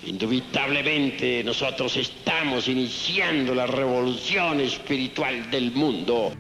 Indubitablemente nosotros estamos iniciando la revolución espiritual del mundo.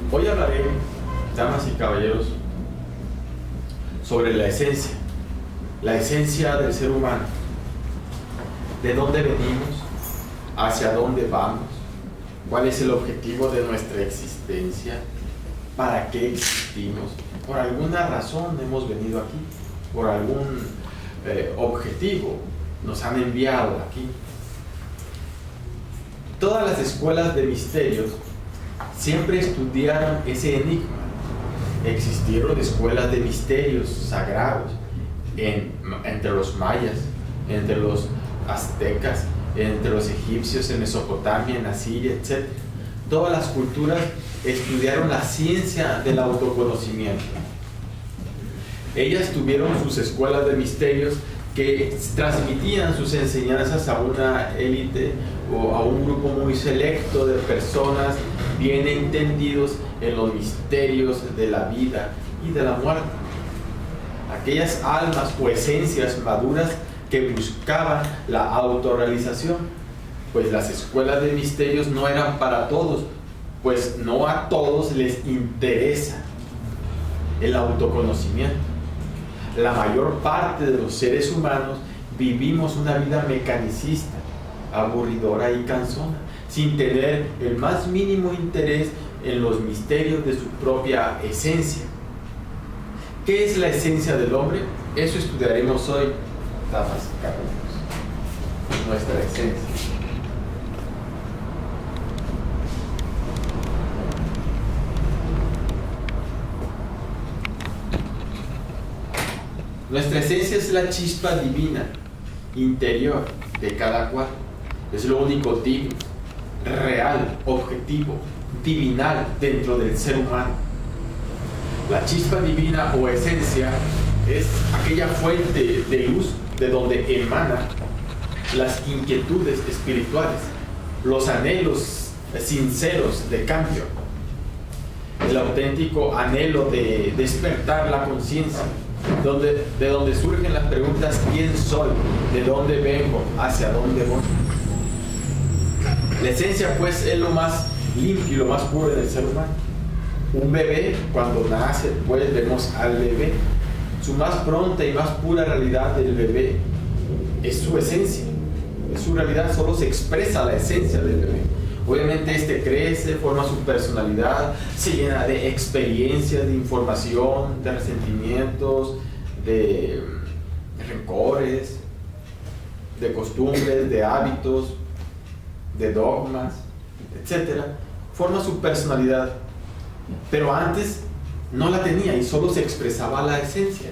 Hoy hablaré, damas y caballeros, sobre la esencia del ser humano, de dónde venimos, hacia dónde vamos, cuál es el objetivo de nuestra existencia, para qué existimos. Por alguna razón hemos venido aquí, por algún objetivo nos han enviado aquí. Todas las escuelas de misterios siempre estudiaron ese enigma. Existieron escuelas de misterios sagrados entre los mayas, entre los aztecas, entre los egipcios, en Mesopotamia, en Asiria, etc. Todas las culturas estudiaron la ciencia del autoconocimiento. Ellas tuvieron sus escuelas de misterios que transmitían sus enseñanzas a una élite o a un grupo muy selecto de personas bien entendidos en los misterios de la vida y de la muerte. Aquellas almas o esencias maduras que buscaban la autorrealización, pues las escuelas de misterios no eran para todos, pues no a todos les interesa el autoconocimiento. La mayor parte de los seres humanos vivimos una vida mecanicista, aburridora y cansona, sin tener el más mínimo interés en los misterios de su propia esencia. ¿Qué es la esencia del hombre? Eso estudiaremos hoy, damas y caballeros. Nuestra esencia. Nuestra esencia es la chispa divina, interior de cada cual. Es lo único digno, real, objetivo, divinal dentro del ser humano. La chispa divina o esencia es aquella fuente de luz de donde emanan las inquietudes espirituales, los anhelos sinceros de cambio, el auténtico anhelo de despertar la conciencia, de donde surgen las preguntas: ¿quién soy? ¿De dónde vengo? ¿Hacia dónde voy? La esencia, pues, es lo más limpio y lo más puro del ser humano. Un bebé, cuando nace, pues vemos al bebé. Su más pronta y más pura realidad del bebé es su esencia, es su realidad. Solo se expresa la esencia del bebé. Obviamente este crece, forma su personalidad, se llena de experiencias, de información, de resentimientos, de rencores, de costumbres, de hábitos, de dogmas, etc. Forma su personalidad, pero antes no la tenía y solo se expresaba la esencia,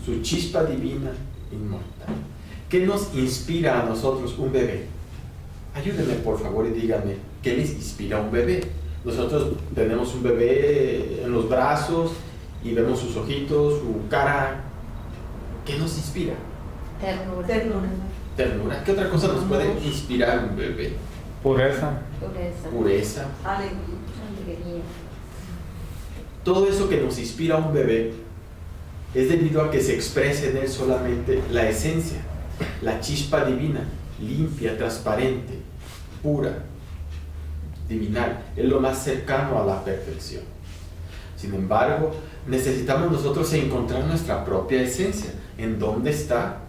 su chispa divina inmortal. ¿Qué nos inspira a nosotros un bebé? Ayúdenme por favor y díganme, ¿qué les inspira a un bebé? Nosotros tenemos un bebé en los brazos y vemos sus ojitos, su cara. ¿Qué nos inspira? Ternura. Ternura. ¿Qué otra cosa nos puede inspirar un bebé? Pureza. Pureza. Alegría. Todo eso que nos inspira a un bebé es debido a que se expresa en él solamente la esencia, la chispa divina, limpia, transparente, pura, divinal. Es lo más cercano a la perfección. Sin embargo, necesitamos nosotros encontrar nuestra propia esencia. ¿En dónde está?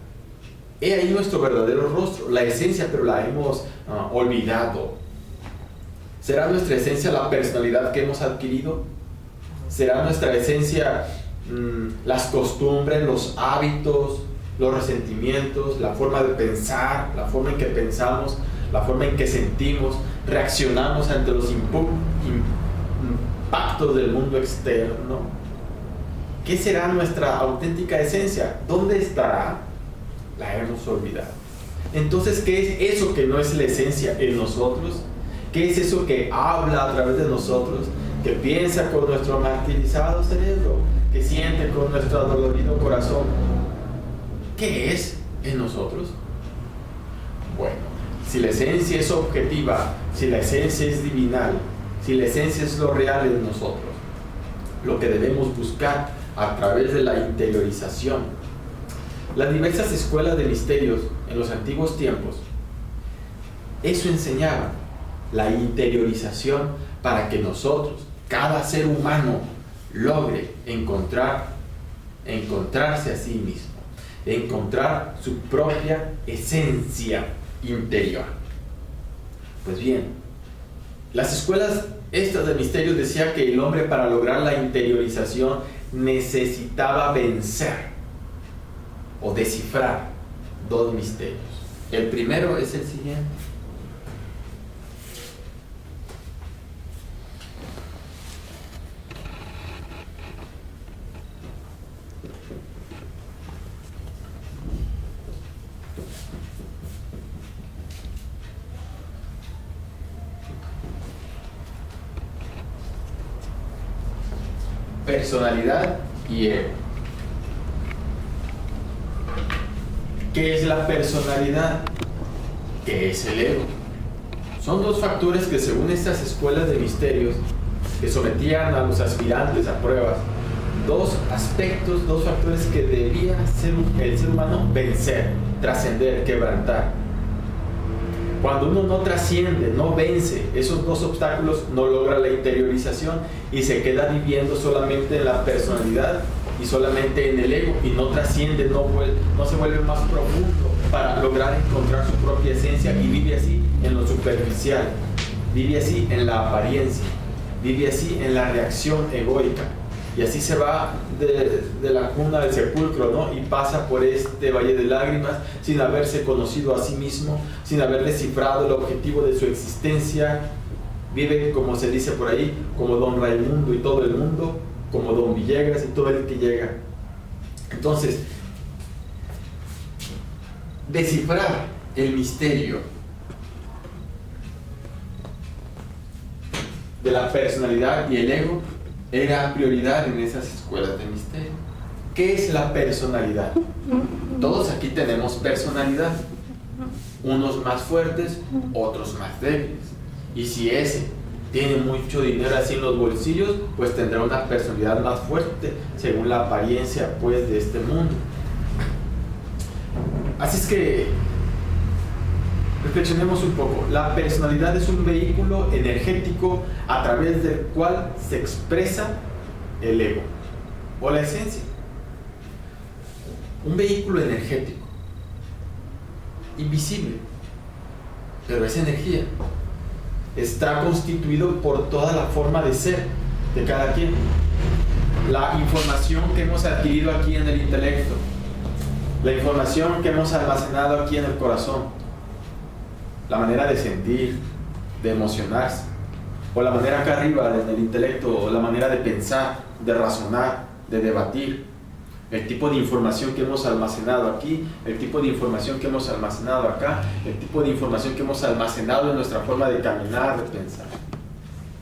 He ahí nuestro verdadero rostro, la esencia, pero la hemos olvidado. ¿Será nuestra esencia la personalidad que hemos adquirido? ¿Será nuestra esencia las costumbres, los hábitos, los resentimientos, la forma de pensar, la forma en que pensamos, la forma en que sentimos, reaccionamos ante los impactos del mundo externo. ¿Qué será nuestra auténtica esencia? ¿Dónde estará? La hemos olvidado. Entonces, ¿qué es eso que no es la esencia en nosotros? ¿Qué es eso que habla a través de nosotros? Que piensa con nuestro martirizado cerebro, que siente con nuestro adolorido corazón. ¿Qué es en nosotros? Bueno, si la esencia es objetiva, si la esencia es divinal, si la esencia es lo real en nosotros, lo que debemos buscar a través de la interiorización. Las diversas escuelas de misterios en los antiguos tiempos, eso enseñaba, la interiorización para que nosotros, cada ser humano, logre encontrarse a sí mismo, encontrar su propia esencia interior. Pues bien, las escuelas estas de misterios decían que el hombre, para lograr la interiorización, necesitaba vencer o descifrar dos misterios. El primero es el siguiente: personalidad y ego. ¿Qué es la personalidad? ¿Qué es el ego? Son dos factores que, según estas escuelas de misterios que sometían a los aspirantes a pruebas, dos aspectos, dos factores que debía el ser humano vencer, trascender, quebrantar. Cuando uno no trasciende, no vence esos dos obstáculos, no logra la interiorización y se queda viviendo solamente en la personalidad y solamente en el ego, y no trasciende, no se vuelve más profundo para lograr encontrar su propia esencia, y vive así en lo superficial, vive así en la apariencia, vive así en la reacción egoica, y así se va de la cuna del sepulcro, ¿no? Y pasa por este valle de lágrimas sin haberse conocido a sí mismo, sin haber descifrado el objetivo de su existencia. Vive, como se dice por ahí, como don Raimundo y todo el mundo, como don Villegas y todo el que llega. Entonces, descifrar el misterio de la personalidad y el ego era prioridad en esas escuelas de misterio. ¿Qué es la personalidad? Todos aquí tenemos personalidad, unos más fuertes, otros más débiles. Y si ese tiene mucho dinero así en los bolsillos, pues tendrá una personalidad más fuerte según la apariencia, pues, de este mundo. Así es que reflexionemos un poco. La personalidad es un vehículo energético a través del cual se expresa el ego o la esencia. Un vehículo energético, invisible, pero es energía. Está constituido por toda la forma de ser de cada quien. La información que hemos adquirido aquí en el intelecto, la información que hemos almacenado aquí en el corazón, la manera de sentir, de emocionarse, o la manera acá arriba en el intelecto, o la manera de pensar, de razonar, de debatir, el tipo de información que hemos almacenado aquí, el tipo de información que hemos almacenado acá, el tipo de información que hemos almacenado en nuestra forma de caminar, de pensar.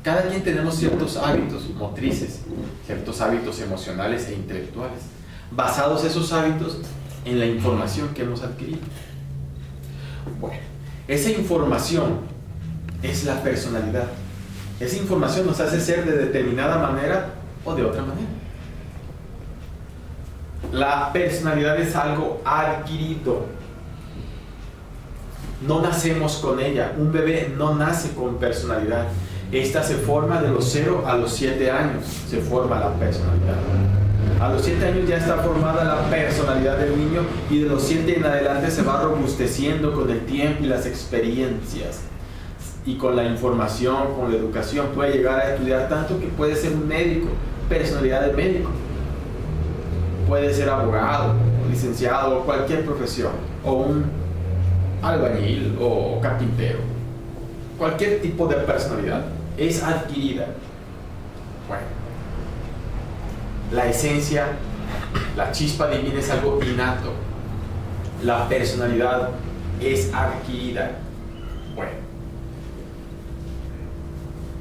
Cada quien tenemos ciertos hábitos motrices, ciertos hábitos emocionales e intelectuales, basados esos hábitos en la información que hemos adquirido. Bueno, esa información es la personalidad. Esa información nos hace ser de determinada manera o de otra manera. La personalidad es algo adquirido. No nacemos con ella. Un bebé no nace con personalidad. Esta se forma de los 0 a los 7 años. Se forma la personalidad. A los 7 años ya está formada la personalidad del niño, y de los 7 en adelante se va robusteciendo con el tiempo y las experiencias. Y con la información, con la educación, puede llegar a estudiar tanto que puede ser un médico, personalidad de médico. Puede ser abogado, licenciado, o cualquier profesión, o un albañil o carpintero, cualquier tipo de personalidad es adquirida. Bueno, la esencia, la chispa divina es algo innato. La personalidad es adquirida. Bueno,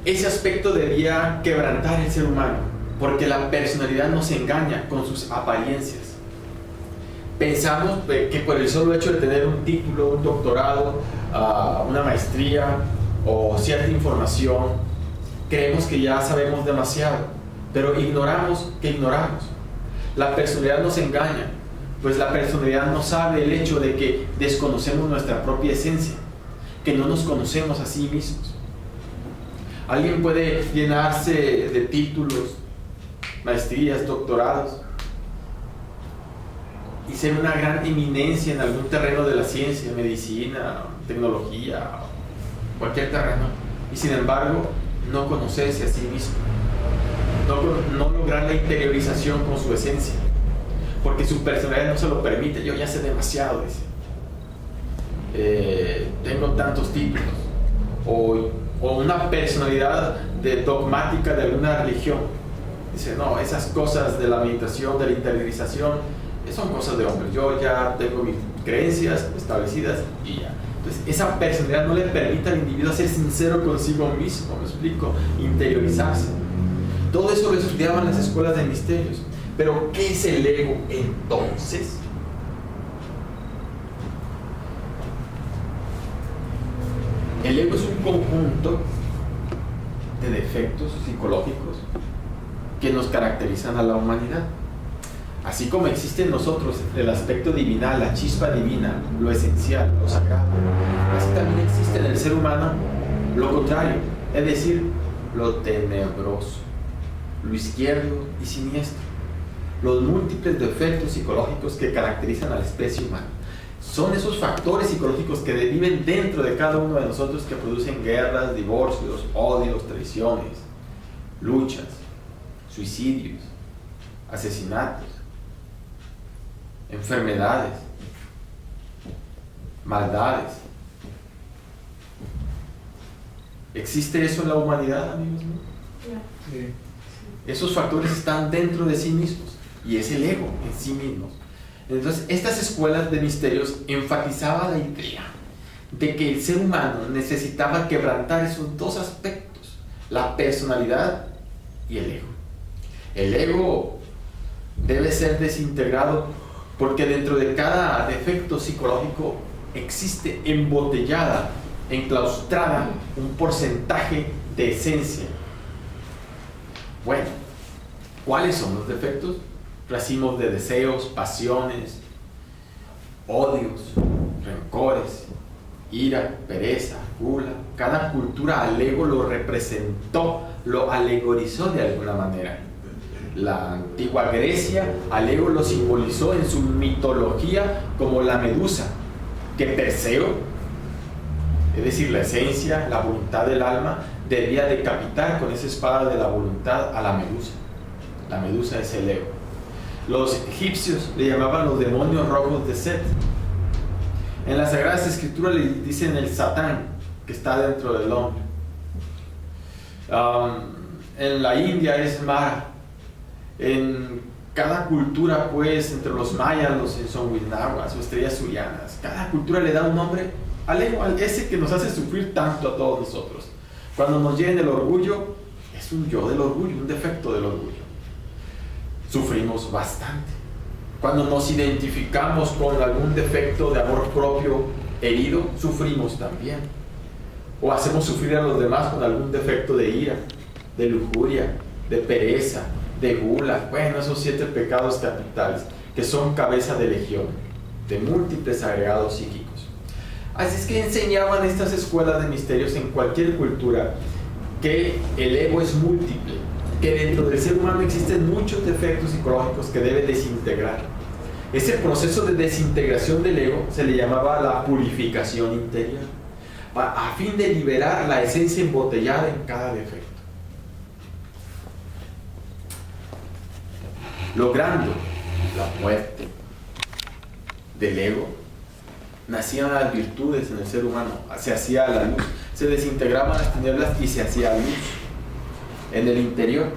ese aspecto debía quebrantar el ser humano, porque la personalidad nos engaña con sus apariencias. Pensamos que por el solo hecho de tener un título, un doctorado, una maestría o cierta información, creemos que ya sabemos demasiado, pero ignoramos que ignoramos. La personalidad nos engaña, pues la personalidad no sabe el hecho de que desconocemos nuestra propia esencia, que no nos conocemos a sí mismos. Alguien puede llenarse de títulos, maestrías, doctorados, y ser una gran eminencia en algún terreno de la ciencia, medicina, tecnología, cualquier terreno, y sin embargo no conocerse a sí mismo, no lograr la interiorización con su esencia, porque su personalidad no se lo permite. Yo ya sé demasiado, dice. Tengo tantos títulos, o una personalidad dogmática de alguna religión. Dice, no, esas cosas de la meditación, de la interiorización, son cosas de hombres. Yo ya tengo mis creencias establecidas y ya. Entonces, esa personalidad no le permite al individuo ser sincero consigo mismo, ¿me explico? Interiorizarse. Todo eso lo estudiaban las escuelas de misterios. Pero, ¿qué es el ego entonces? El ego es un conjunto de defectos psicológicos que nos caracterizan a la humanidad. Así como existe en nosotros el aspecto divinal, la chispa divina, lo esencial, lo sagrado, así también existe en el ser humano lo contrario, es decir, lo tenebroso, lo izquierdo y siniestro, los múltiples defectos psicológicos que caracterizan a la especie humana. Son esos factores psicológicos que viven dentro de cada uno de nosotros que producen guerras, divorcios, odios, traiciones, luchas, suicidios, asesinatos, enfermedades, maldades. ¿Existe eso en la humanidad, amigos míos? Sí. Esos factores están dentro de sí mismos y es el ego en sí mismo. Entonces, estas escuelas de misterios enfatizaban la idea de que el ser humano necesitaba quebrantar esos dos aspectos, la personalidad y el ego. El ego debe ser desintegrado porque dentro de cada defecto psicológico existe embotellada, enclaustrada, un porcentaje de esencia. Bueno, ¿cuáles son los defectos? Racimos de deseos, pasiones, odios, rencores, ira, pereza, gula. Cada cultura al ego lo representó, lo alegorizó de alguna manera. La antigua Grecia al ego lo simbolizó en su mitología como la medusa, que Perseo, es decir, la esencia, la voluntad del alma, debía decapitar con esa espada de la voluntad a la medusa. La medusa es el ego. Los egipcios le llamaban los demonios rojos de Set. En las Sagradas Escrituras le dicen el Satán, que está dentro del hombre. En la India es Mara. En cada cultura, pues, entre los mayas, los songuinaguas o estrellas surianas, cada cultura le da un nombre al ego, al ese que nos hace sufrir tanto a todos nosotros. Cuando nos llena el orgullo, es un yo del orgullo, un defecto del orgullo. Sufrimos bastante. Cuando nos identificamos con algún defecto de amor propio herido, sufrimos también. O hacemos sufrir a los demás con algún defecto de ira, de lujuria, de pereza, de gula. Bueno, esos 7 pecados capitales que son cabeza de legión, de múltiples agregados psíquicos. Así es que enseñaban estas escuelas de misterios en cualquier cultura que el ego es múltiple, que dentro del ser humano existen muchos defectos psicológicos que debe desintegrar. Ese proceso de desintegración del ego se le llamaba la purificación interior, a fin de liberar la esencia embotellada en cada defecto, logrando la muerte del ego, nacían las virtudes en el ser humano, se hacía la luz, se desintegraban las tinieblas y se hacía luz en el interior.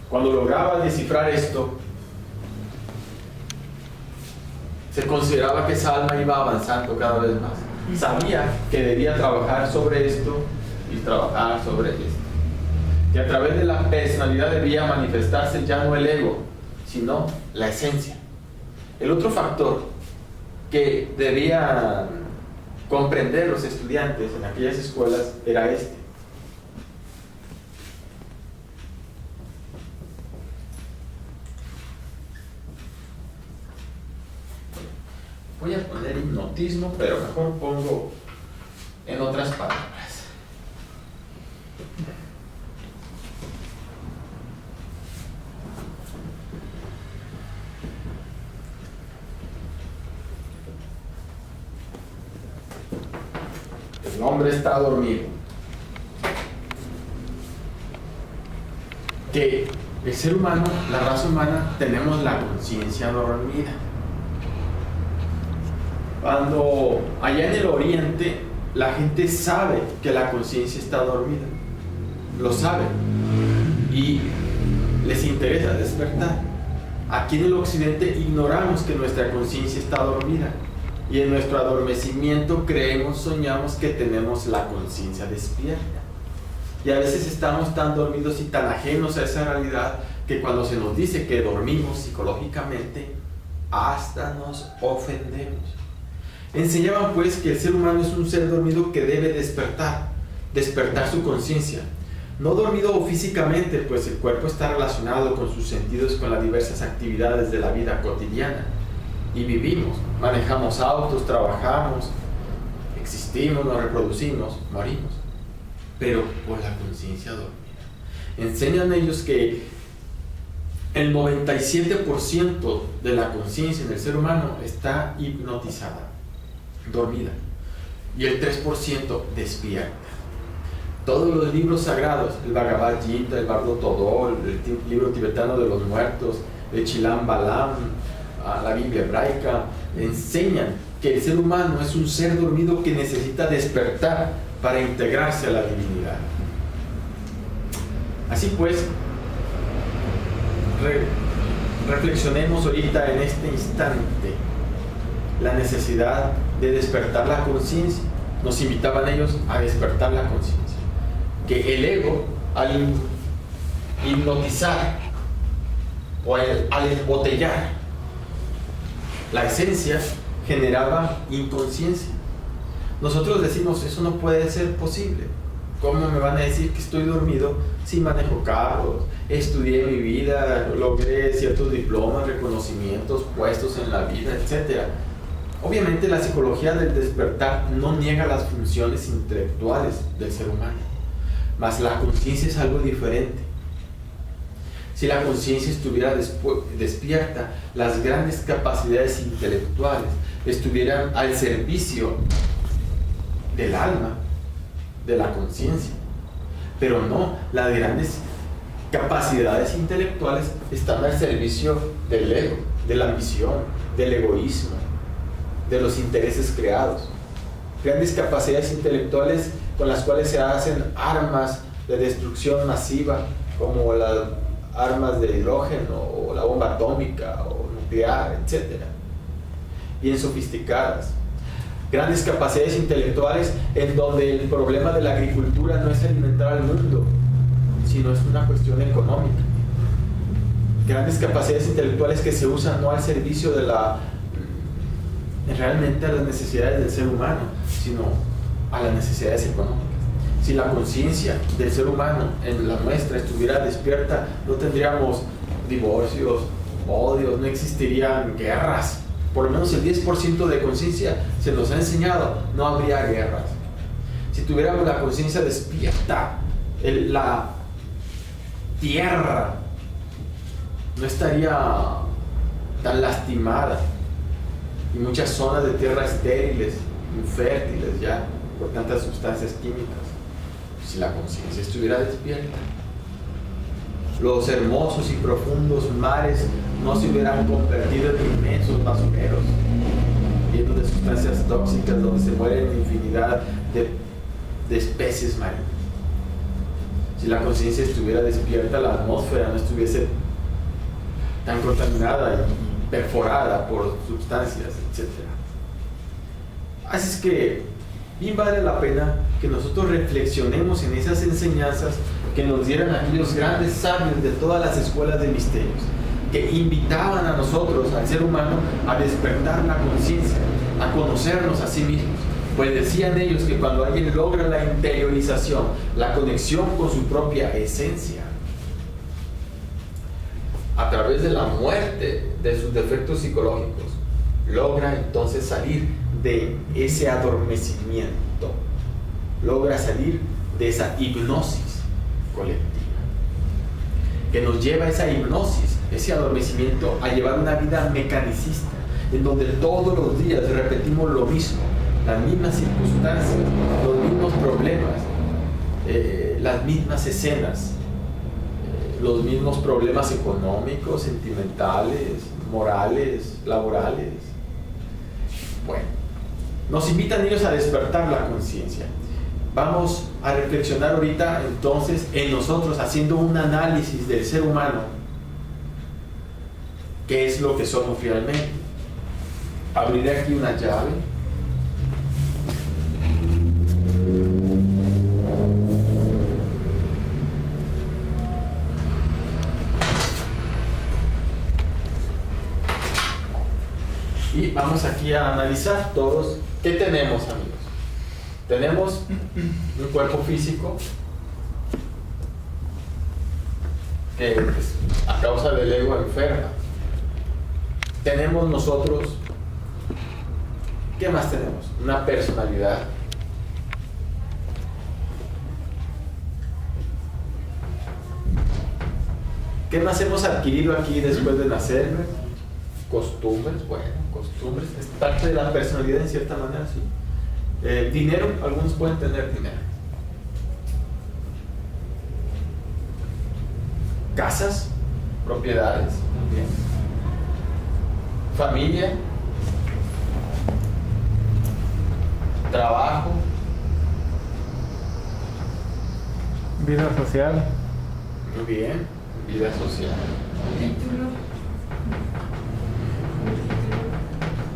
Cuando lograba descifrar esto, se consideraba que esa alma iba avanzando cada vez más. Sabía que debía trabajar sobre esto y trabajar sobre esto. Que a través de la personalidad debía manifestarse ya no el ego, sino la esencia. El otro factor que debían comprender los estudiantes en aquellas escuelas era este. Voy a poner hipnotismo, pero mejor pongo en otras palabras. El hombre está dormido. Que el ser humano, la raza humana, tenemos la conciencia dormida. Cuando allá en el oriente la gente sabe que la conciencia está dormida, lo sabe y les interesa despertar. Aquí en el occidente ignoramos que nuestra conciencia está dormida y en nuestro adormecimiento creemos, soñamos que tenemos la conciencia despierta. Y a veces estamos tan dormidos y tan ajenos a esa realidad que cuando se nos dice que dormimos psicológicamente, hasta nos ofendemos. Enseñaban pues que el ser humano es un ser dormido que debe despertar su conciencia. No dormido físicamente, pues el cuerpo está relacionado con sus sentidos, con las diversas actividades de la vida cotidiana. Y vivimos, manejamos autos, trabajamos, existimos, nos reproducimos, morimos. Pero por la conciencia dormida. Enseñan ellos que el 97% de la conciencia en el ser humano está hipnotizada, dormida, y el 3% despierta. Todos los libros sagrados, el Bhagavad Gita, el Bardo Todol, el libro tibetano de los muertos, el Chilam Balam, la Biblia hebraica, enseñan que el ser humano es un ser dormido que necesita despertar para integrarse a la divinidad. Así pues, reflexionemos ahorita en este instante la necesidad de despertar la conciencia. Nos invitaban ellos a despertar la conciencia. Que el ego, al hipnotizar o al embotellar la esencia, generaba inconsciencia. Nosotros decimos, eso no puede ser posible. ¿Cómo me van a decir que estoy dormido si manejo carros, estudié mi vida, logré ciertos diplomas, reconocimientos, puestos en la vida, etcétera? Obviamente la psicología del despertar no niega las funciones intelectuales del ser humano, mas la conciencia es algo diferente. Si la conciencia estuviera despierta, las grandes capacidades intelectuales estuvieran al servicio del alma, de la conciencia. Pero no, las grandes capacidades intelectuales están al servicio del ego, de la ambición, del egoísmo, de los intereses creados. Grandes capacidades intelectuales con las cuales se hacen armas de destrucción masiva, como las armas de hidrógeno, o la bomba atómica, o nuclear, etc. Bien sofisticadas. Grandes capacidades intelectuales en donde el problema de la agricultura no es alimentar al mundo, sino es una cuestión económica. Grandes capacidades intelectuales que se usan no al servicio de realmente a las necesidades del ser humano, sino a las necesidades económicas. Si la conciencia del ser humano en la nuestra estuviera despierta, no tendríamos divorcios, odios, no existirían guerras. Por lo menos el 10% de conciencia se nos ha enseñado, no habría guerras. Si tuviéramos la conciencia despierta, la tierra no estaría tan lastimada y muchas zonas de tierra estériles, infértiles ya por tantas sustancias químicas. Si la conciencia estuviera despierta, los hermosos y profundos mares no se hubieran convertido en inmensos basureros, llenos de sustancias tóxicas donde se mueren infinidad de especies marinas. Si la conciencia estuviera despierta, la atmósfera no estuviese tan contaminada y perforada por sustancias, etc. Así es que bien vale la pena que nosotros reflexionemos en esas enseñanzas que nos dieran aquellos grandes sabios de todas las escuelas de misterios, que invitaban a nosotros, al ser humano, a despertar la conciencia, a conocernos a sí mismos. Pues decían ellos que cuando alguien logra la interiorización, la conexión con su propia esencia, a través de la muerte de sus defectos psicológicos, logra entonces salir de ese adormecimiento, logra salir de esa hipnosis colectiva, que nos lleva a esa hipnosis, ese adormecimiento, a llevar una vida mecanicista, en donde todos los días repetimos lo mismo, las mismas circunstancias, los mismos problemas, las mismas escenas, los mismos problemas económicos, sentimentales, morales, laborales. Bueno, nos invitan ellos a despertar la conciencia. Vamos a reflexionar ahorita entonces en nosotros, haciendo un análisis del ser humano, qué es lo que somos realmente. Abriré aquí una llave. Y vamos aquí a analizar todos. ¿Qué tenemos, amigos? Tenemos un cuerpo físico que pues, a causa del ego enferma. Tenemos nosotros, ¿qué más tenemos? Una personalidad. ¿Qué más hemos adquirido aquí después de nacer? Costumbres, bueno, costumbres, es parte de la personalidad en cierta manera, sí. Dinero, algunos pueden tener dinero. Casas, propiedades, también. Familia, trabajo, vida social. muy bien, vida social.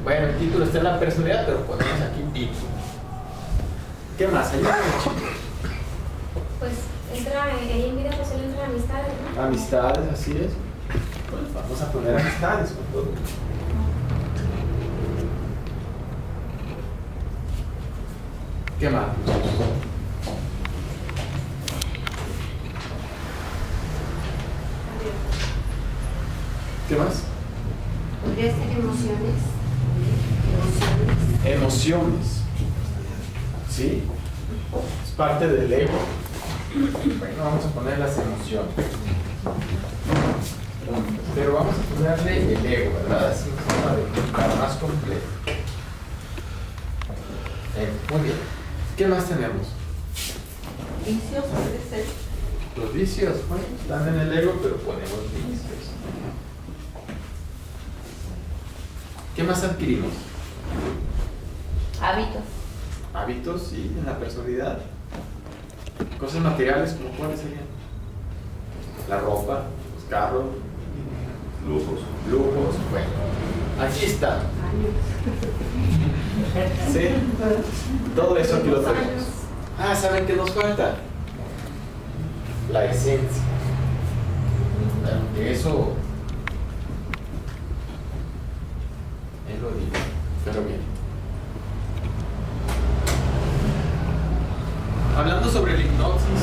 Bueno, el título está en la personalidad, pero ponemos aquí título. ¿Qué más? Pues entra en vida social, entra amistades, ¿no? Amistades, así es. Pues vamos a poner amistades con todo. ¿Qué más? ¿Qué más? Podría ser emociones. Emociones. ¿Sí? Es parte del ego. Bueno, vamos a poner las emociones. Pero vamos a ponerle el ego, ¿verdad? Así para más completo. Muy bien. ¿Qué más tenemos? Vicios, puede ser. Los vicios, bueno, están en el ego, pero ponemos vicios. ¿Qué más adquirimos? Hábitos. Hábitos, sí, en la personalidad. Cosas materiales, ¿como cuáles serían? La ropa, los carros, lujos, bueno. Aquí está. ¿Sí? Todo eso aquí lo tenemos. Ah, ¿saben qué nos falta? La esencia. Eso es lo digo, pero bien. Hablando sobre el hipnosis,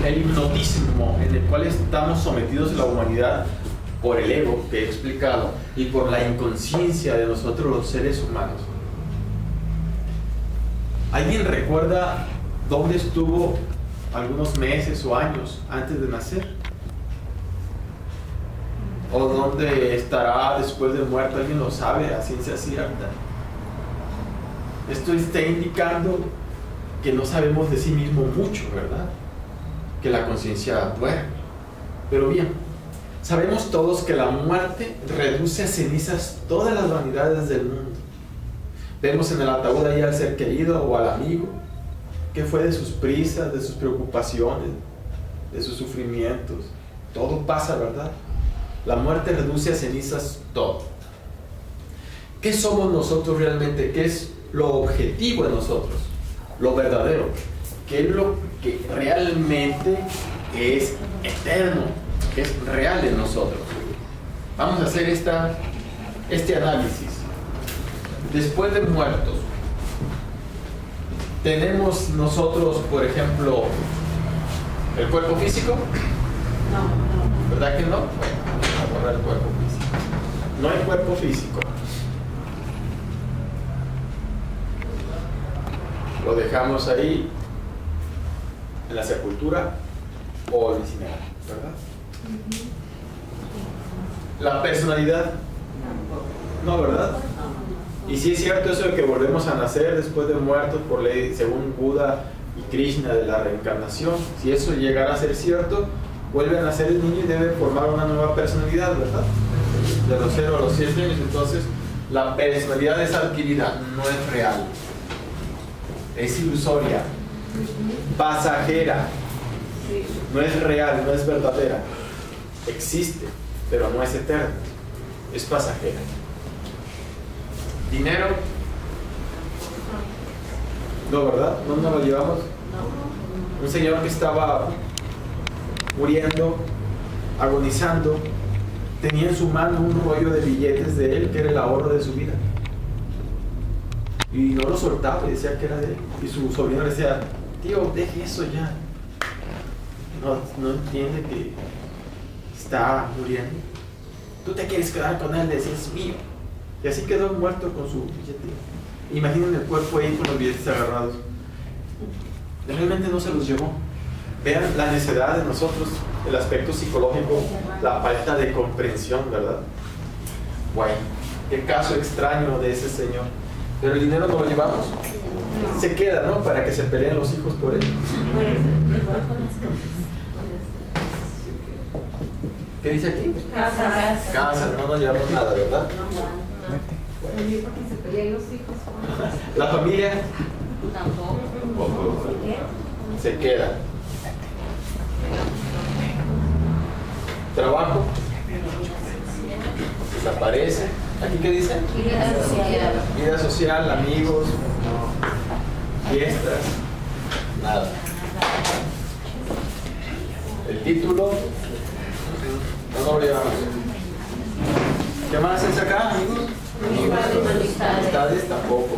el hipnotismo en el cual estamos sometidos en la humanidad por el ego que he explicado y por la inconsciencia de nosotros los seres humanos. ¿Alguien recuerda dónde estuvo algunos meses o años antes de nacer? ¿O dónde estará después de muerto? ¿Alguien lo sabe a ciencia cierta? Esto está indicando que no sabemos de sí mismo mucho, ¿verdad? Que la conciencia duerme. Pero bien, Sabemos todos que la muerte reduce a cenizas todas las vanidades del mundo. Vemos en el ataúd ahí al ser querido o al amigo. ¿Qué fue de sus prisas, de sus preocupaciones, de sus sufrimientos? Todo pasa, ¿verdad? La muerte reduce a cenizas todo. ¿Qué somos nosotros realmente? ¿Qué es lo objetivo de nosotros? Lo verdadero. ¿Qué es lo que realmente es eterno? ¿Qué es real en nosotros? Vamos a hacer este análisis. Después de muertos, tenemos nosotros, por ejemplo, el cuerpo físico. ¿Verdad que no? Bueno, vamos a borrar el cuerpo físico. No hay cuerpo físico. Lo dejamos ahí en la sepultura o el incinerador, ¿verdad? La personalidad, no, ¿verdad? Y sí es cierto eso de que volvemos a nacer después de muertos por ley, según Buda y Krishna, de la reencarnación. Si eso llegara a ser cierto, vuelve a nacer el niño y debe formar una nueva personalidad, ¿verdad? De los 0 a los 7 años. Entonces, la personalidad es adquirida, no es real. Es ilusoria, pasajera, no es real, no es verdadera. Existe, pero no es eterna, es pasajera. ¿Dinero? No, ¿verdad? No nos lo llevamos. Un señor que estaba muriendo, agonizando, tenía en su mano un rollo de billetes de él, que era el ahorro de su vida. Y no lo soltaba y decía que era de él. Y su sobrino le decía: tío, deje eso ya. No entiende que está muriendo. Tú te quieres quedar con él, decía: es mío. Y así quedó muerto con su billete. Imaginen el cuerpo ahí con los billetes agarrados. Realmente no se los llevó. Vean la necedad de nosotros, el aspecto psicológico, la falta de comprensión, ¿verdad? Bueno, qué caso extraño de ese señor. Pero el dinero no lo llevamos. Se queda, ¿no? Para que se peleen los hijos por él. ¿Qué dice aquí? Casa, no nos llevamos nada, ¿verdad? La familia tampoco. Se queda. Trabajo desaparece. ¿Aquí qué dice? Vida social, amigos, fiestas, nada. El título no lo llevamos. ¿Qué más es acá, amigos? Amistades tampoco.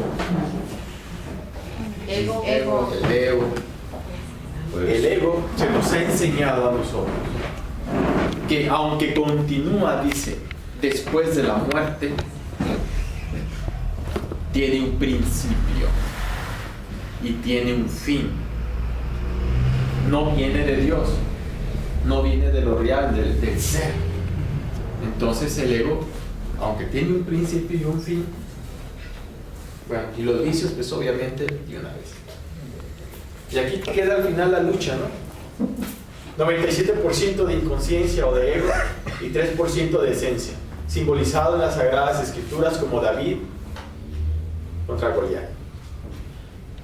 Ego. El ego. El ego se nos ha enseñado a nosotros que aunque continúa, dice, después de la muerte, tiene un principio y tiene un fin. No viene de Dios, no viene de lo real, del ser. Entonces el ego, aunque tiene un principio y un fin, bueno, y los vicios, pues obviamente de una vez. Y aquí queda al final la lucha, ¿no? 97% de inconsciencia o de ego y 3% de esencia, simbolizado en las Sagradas Escrituras como David contra Goliat.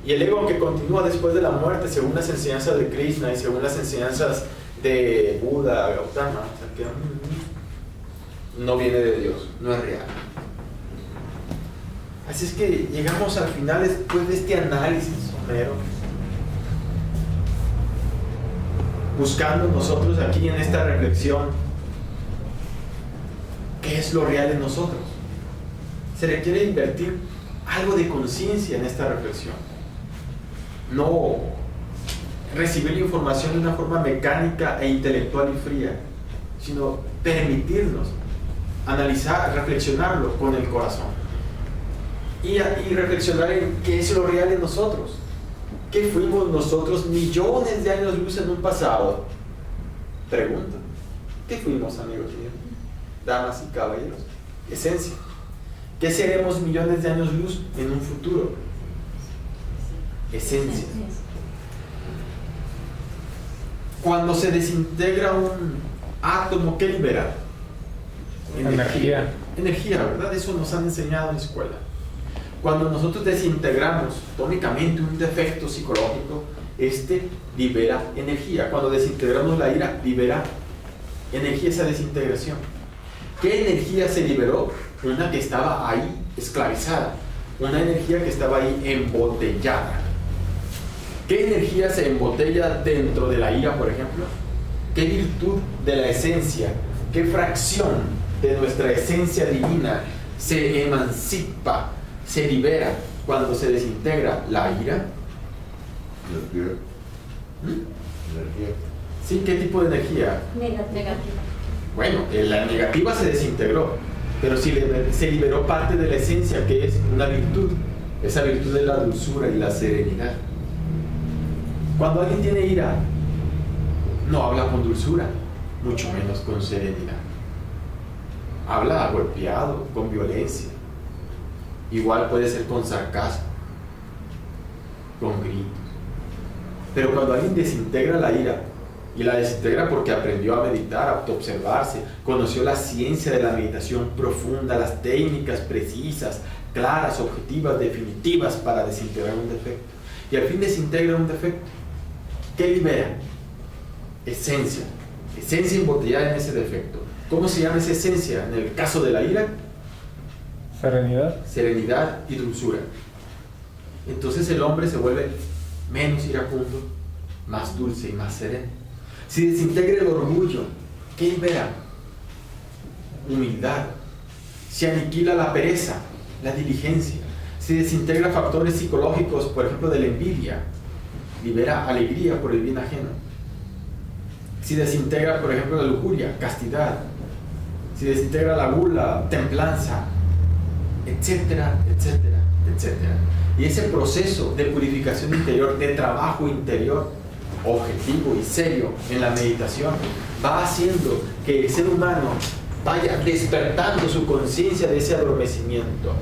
Y el ego que continúa después de la muerte, según las enseñanzas de Krishna y según las enseñanzas de Buda, Gautama, o sea, que no viene de Dios, no es real. Así es que llegamos al final después de este análisis somero, buscando nosotros aquí en esta reflexión qué es lo real en nosotros. Se requiere invertir algo de conciencia en esta reflexión, no recibir la información de una forma mecánica e intelectual y fría, sino permitirnos analizar, reflexionarlo con el corazón y reflexionar en qué es lo real en nosotros. ¿Qué fuimos nosotros millones de años luz en un pasado? Pregunta. ¿Qué fuimos, amigos míos? Damas y caballeros. Esencia. ¿Qué seremos millones de años luz en un futuro? Esencia. Cuando se desintegra átomo, ¿qué libera? Energía. Energía, ¿verdad? Eso nos han enseñado en la escuela. Cuando nosotros desintegramos atómicamente un defecto psicológico, este libera energía. Cuando desintegramos la ira, libera energía esa desintegración. ¿Qué energía se liberó? Una que estaba ahí esclavizada, una energía que estaba ahí embotellada. ¿Qué energía se embotella dentro de la ira, por ejemplo? ¿Qué virtud de la esencia, qué fracción de nuestra esencia divina se emancipa, se libera cuando se desintegra la ira? Energía. Energía. ¿Sí? ¿Qué tipo de energía? Negativa. Bueno, la negativa se desintegró, pero se liberó parte de la esencia, que es una virtud. Esa virtud es la dulzura y la serenidad. Cuando alguien tiene ira, no habla con dulzura, mucho menos con serenidad. Habla golpeado, con violencia. Igual puede ser con sarcasmo, con gritos. Pero cuando alguien desintegra la ira, y la desintegra porque aprendió a meditar, a autoobservarse, conoció la ciencia de la meditación profunda, las técnicas precisas, claras, objetivas, definitivas para desintegrar un defecto. Y al fin desintegra un defecto. ¿Qué libera? Esencia. Esencia embotellada en ese defecto. ¿Cómo se llama esa esencia? En el caso de la ira, Serenidad. serenidad y dulzura. Entonces el hombre se vuelve menos iracundo, más dulce y más sereno. Si desintegra el orgullo, ¿qué libera? Humildad. Si aniquila la pereza, la diligencia. Si desintegra factores psicológicos, por ejemplo, de la envidia, libera alegría por el bien ajeno. Si desintegra, por ejemplo, la lujuria, castidad. Si desintegra la gula, templanza, etcétera, etcétera, etcétera. Y ese proceso de purificación interior, de trabajo interior, objetivo y serio en la meditación, va haciendo que el ser humano vaya despertando su conciencia de ese adormecimiento,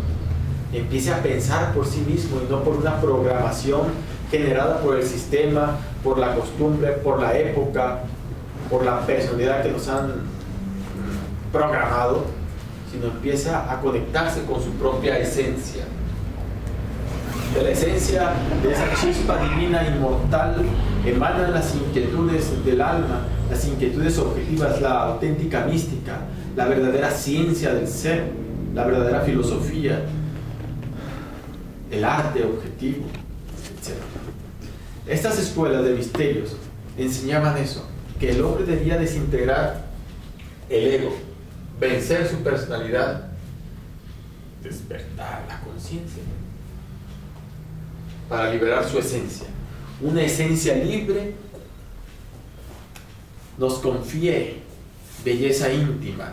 empiece a pensar por sí mismo y no por una programación generada por el sistema, por la costumbre, por la época, por la personalidad que nos han programado, sino empieza a conectarse con su propia esencia. De la esencia de esa chispa divina inmortal emanan las inquietudes del alma, las inquietudes objetivas, la auténtica mística, la verdadera ciencia del ser, la verdadera filosofía, el arte objetivo, etc. Estas escuelas de misterios enseñaban eso, que el hombre debía desintegrar el ego, vencer su personalidad, despertar la conciencia, para liberar su esencia. Una esencia libre nos confíe belleza íntima,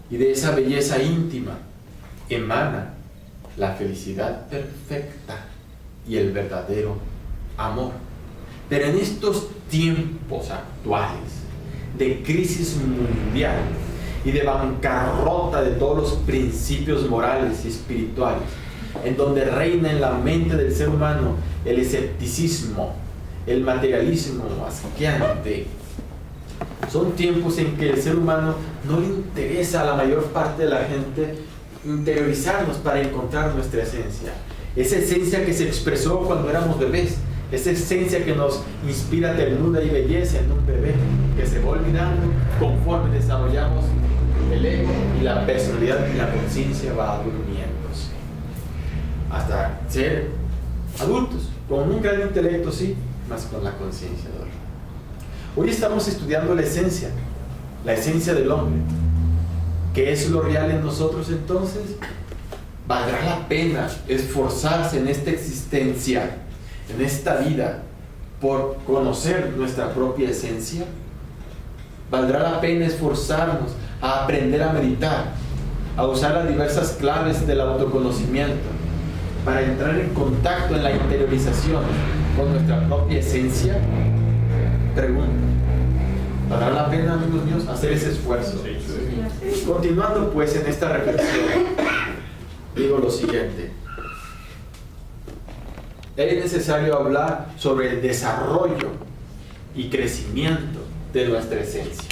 y de esa belleza íntima emana la felicidad perfecta y el verdadero amor. Pero en estos tiempos actuales de crisis mundial y de bancarrota de todos los principios morales y espirituales, en donde reina en la mente del ser humano el escepticismo, el materialismo asqueante, son tiempos en que el ser humano no le interesa a la mayor parte de la gente interiorizarnos para encontrar nuestra esencia. Esa esencia que se expresó cuando éramos bebés, esa esencia que nos inspira ternura y belleza en un bebé, que se va olvidando conforme desarrollamos el ego y la personalidad, y la conciencia va durmiéndose hasta ser adultos, con un gran intelecto, sí, más con la conciencia dormida. Hoy estamos estudiando la esencia del hombre. ¿Qué es lo real en nosotros entonces? ¿Valdrá la pena esforzarse en esta existencia, en esta vida, por conocer nuestra propia esencia? ¿Valdrá la pena esforzarnos a aprender a meditar, a usar las diversas claves del autoconocimiento para entrar en contacto en la interiorización con nuestra propia esencia? Pregunta. ¿Valdrá la pena, amigos míos, hacer ese esfuerzo? Continuando pues en esta reflexión, digo lo siguiente. Es necesario hablar sobre el desarrollo y crecimiento de nuestra esencia.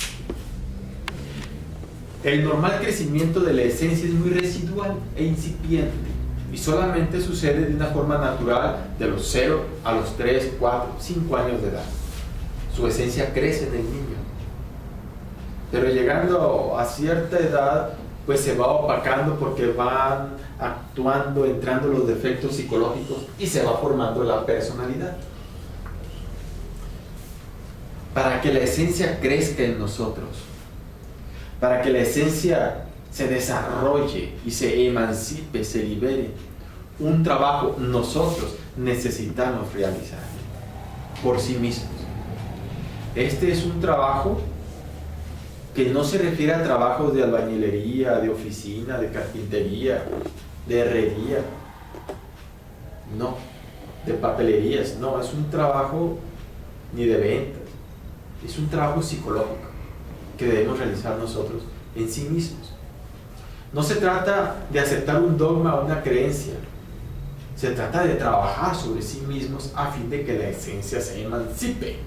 El normal crecimiento de la esencia es muy residual e incipiente y solamente sucede de una forma natural de los 0 a los 3, 4, 5 años de edad. Su esencia crece en el niño. Pero llegando a cierta edad, pues se va opacando porque van actuando, entrando los defectos psicológicos y se va formando la personalidad. Para que la esencia crezca en nosotros, para que la esencia se desarrolle y se emancipe, se libere, un trabajo nosotros necesitamos realizar por sí mismos. Este es un trabajo que no se refiere a trabajos de albañilería, de oficina, de carpintería, de herrería, no, de papelerías, no, es un trabajo ni de ventas, es un trabajo psicológico que debemos realizar nosotros en sí mismos. No se trata de aceptar un dogma o una creencia, se trata de trabajar sobre sí mismos a fin de que la esencia se emancipe.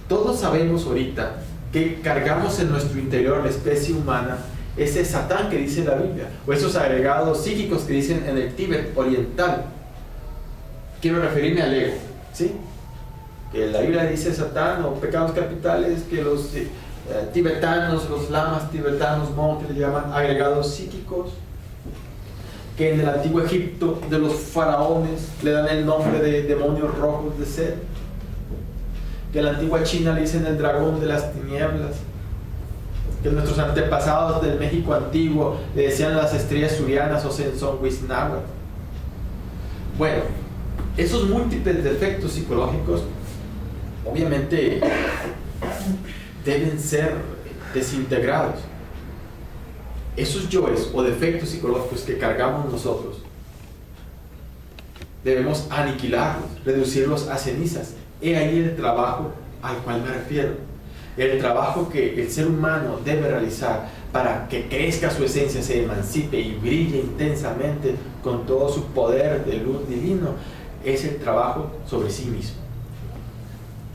Todos sabemos ahorita que cargamos en nuestro interior la especie humana ese Satán que dice la Biblia, o esos agregados psíquicos que dicen en el Tíbet oriental. Quiero referirme al ego, ¿sí? Que la Biblia dice Satán o pecados capitales, que los tibetanos, los lamas tibetanos, monjes, le llaman agregados psíquicos, que en el antiguo Egipto de los faraones le dan el nombre de demonios rojos de sed, que en la antigua China le dicen el dragón de las tinieblas, que nuestros antepasados del México antiguo le decían las estrellas surianas o Sensonhuiznahuatl. Bueno, esos múltiples defectos psicológicos obviamente deben ser desintegrados. Esos yoes o defectos psicológicos que cargamos nosotros debemos aniquilarlos, reducirlos a cenizas. He ahí el trabajo al cual me refiero. El trabajo que el ser humano debe realizar para que crezca su esencia, se emancipe y brille intensamente con todo su poder de luz divino, es el trabajo sobre sí mismo.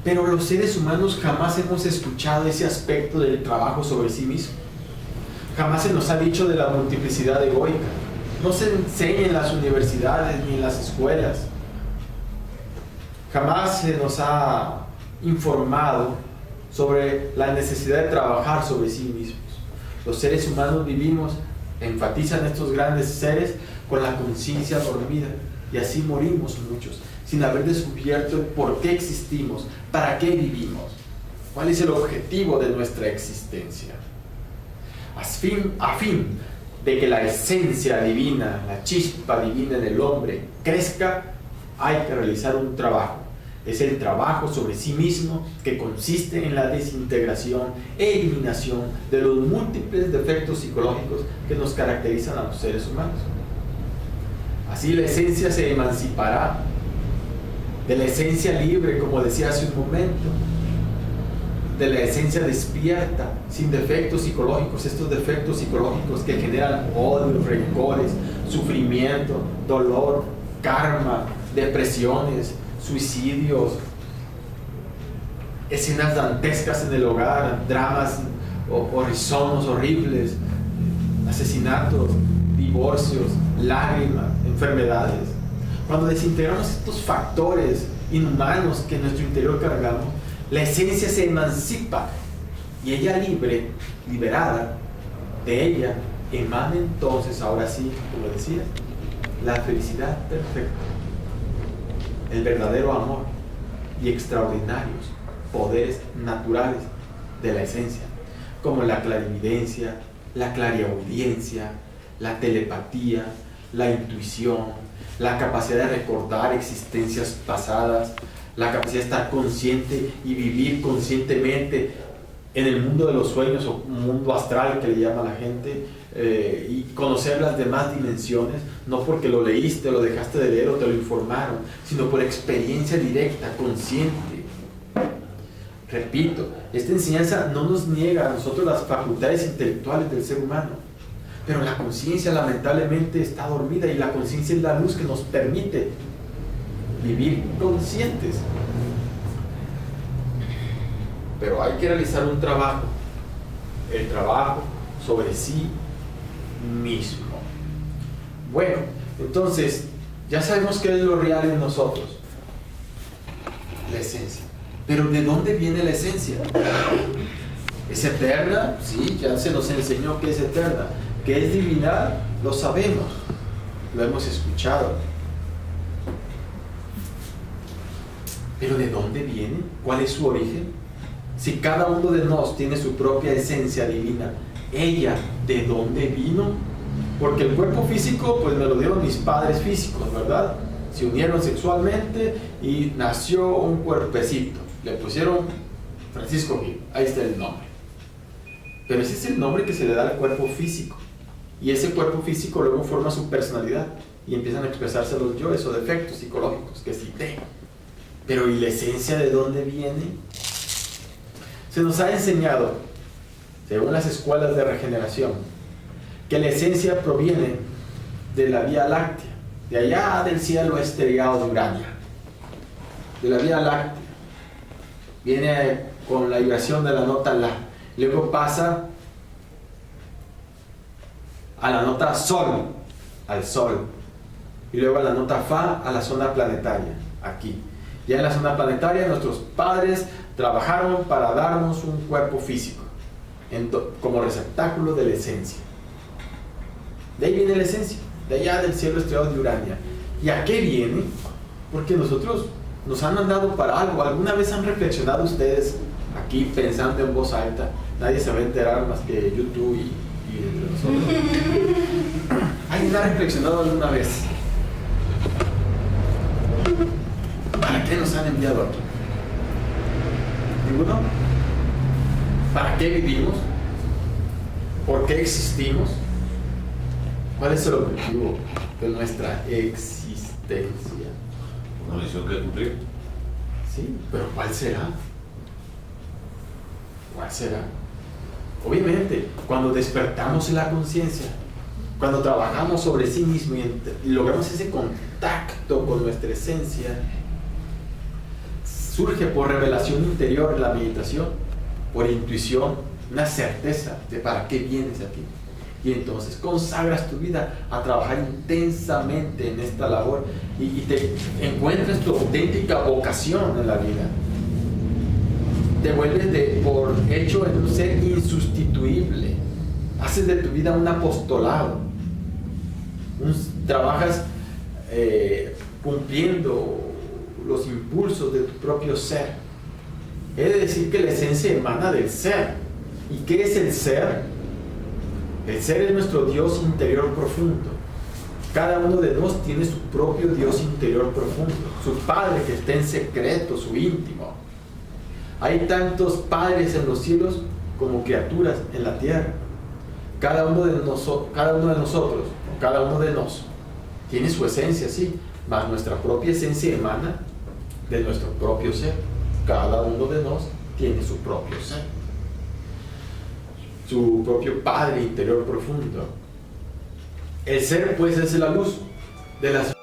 Pero los seres humanos jamás hemos escuchado ese aspecto del trabajo sobre sí mismo. Jamás se nos ha dicho de la multiplicidad egoica. No se enseña en las universidades ni en las escuelas. Jamás se nos ha informado sobre la necesidad de trabajar sobre sí mismos. Los seres humanos vivimos, enfatizan estos grandes seres, con la conciencia dormida, y así morimos muchos, sin haber descubierto el por qué existimos, para qué vivimos, cuál es el objetivo de nuestra existencia. A fin de que la esencia divina, la chispa divina en el hombre crezca, hay que realizar un trabajo. Es el trabajo sobre sí mismo que consiste en la desintegración e eliminación de los múltiples defectos psicológicos que nos caracterizan a los seres humanos. Así la esencia se emancipará de la esencia libre, como decía hace un momento, de la esencia despierta, sin defectos psicológicos, estos defectos psicológicos que generan odio, rencores, sufrimiento, dolor, karma, depresiones, suicidios, escenas dantescas en el hogar, dramas horrisonos, horribles, asesinatos, divorcios, lágrimas, enfermedades. Cuando desintegramos estos factores inhumanos que en nuestro interior cargamos, la esencia se emancipa y ella libre, liberada de ella, emana entonces, ahora sí, como decía, la felicidad perfecta, el verdadero amor y extraordinarios poderes naturales de la esencia, como la clarividencia, la clariaudiencia, la telepatía, la intuición, la capacidad de recordar existencias pasadas, la capacidad de estar consciente y vivir conscientemente en el mundo de los sueños o mundo astral que le llama la gente, y conocer las demás dimensiones, no porque lo leíste, lo dejaste de leer o te lo informaron, sino por experiencia directa, consciente. Repito, esta enseñanza no nos niega a nosotros las facultades intelectuales del ser humano, pero la conciencia lamentablemente está dormida, y la conciencia es la luz que nos permite vivir conscientes. Pero hay que realizar un trabajo, el trabajo sobre sí mismo. Bueno, entonces, ya sabemos qué es lo real en nosotros. La esencia. Pero ¿de dónde viene la esencia? ¿Es eterna? Sí, ya se nos enseñó que es eterna. ¿Que es divina? Lo sabemos. Lo hemos escuchado. ¿Pero de dónde viene? ¿Cuál es su origen? Si cada uno de nosotros tiene su propia esencia divina, ¿ella de dónde vino? Porque el cuerpo físico, pues me lo dieron mis padres físicos, ¿verdad? Se unieron sexualmente y nació un cuerpecito. Le pusieron Francisco Gil, ahí está el nombre. Pero ese es el nombre que se le da al cuerpo físico. Y ese cuerpo físico luego forma su personalidad y empiezan a expresarse los yoes o defectos psicológicos que cité. Pero ¿y la esencia de dónde viene? Se nos ha enseñado, según las escuelas de regeneración, que la esencia proviene de la Vía Láctea, de allá del cielo estrellado de Urania, de la Vía Láctea. Viene con la vibración de la nota La, luego pasa a la nota Sol, al Sol, y luego a la nota Fa, a la zona planetaria, aquí. Ya en la zona planetaria nuestros padres trabajaron para darnos un cuerpo físico, como receptáculo de la esencia. De ahí viene la esencia, de allá del cielo estrellado de Urania. ¿Y a qué viene? Porque nosotros nos han mandado para algo. ¿Alguna vez han reflexionado ustedes aquí pensando en voz alta? Nadie se va a enterar más que YouTube y entre nosotros. ¿Alguien ha reflexionado alguna vez? ¿Para qué nos han enviado aquí? ¿Ninguno? ¿Para qué vivimos? ¿Por qué existimos? ¿Cuál es el objetivo de nuestra existencia? Una misión que cumplir. Sí, pero ¿cuál será? ¿Cuál será? Obviamente, cuando despertamos la conciencia, cuando trabajamos sobre sí mismo y logramos ese contacto con nuestra esencia, surge por revelación interior en la meditación, por intuición, una certeza de para qué vienes aquí. Y entonces consagras tu vida a trabajar intensamente en esta labor y te encuentras tu auténtica vocación en la vida. Te vuelves por hecho en un ser insustituible. Haces de tu vida un apostolado. Trabajas cumpliendo los impulsos de tu propio ser. He de decir que la esencia emana del ser. ¿Y qué es el ser? El ser es nuestro Dios interior profundo. Cada uno de nosotros tiene su propio Dios interior profundo, su Padre que está en secreto, su íntimo. Hay tantos padres en los cielos como criaturas en la tierra. Cada uno de nosotros, cada uno de nosotros tiene su esencia, sí, mas nuestra propia esencia emana de nuestro propio ser. Cada uno de nosotros tiene su propio ser, su propio Padre interior profundo. El ser, pues, es la luz de las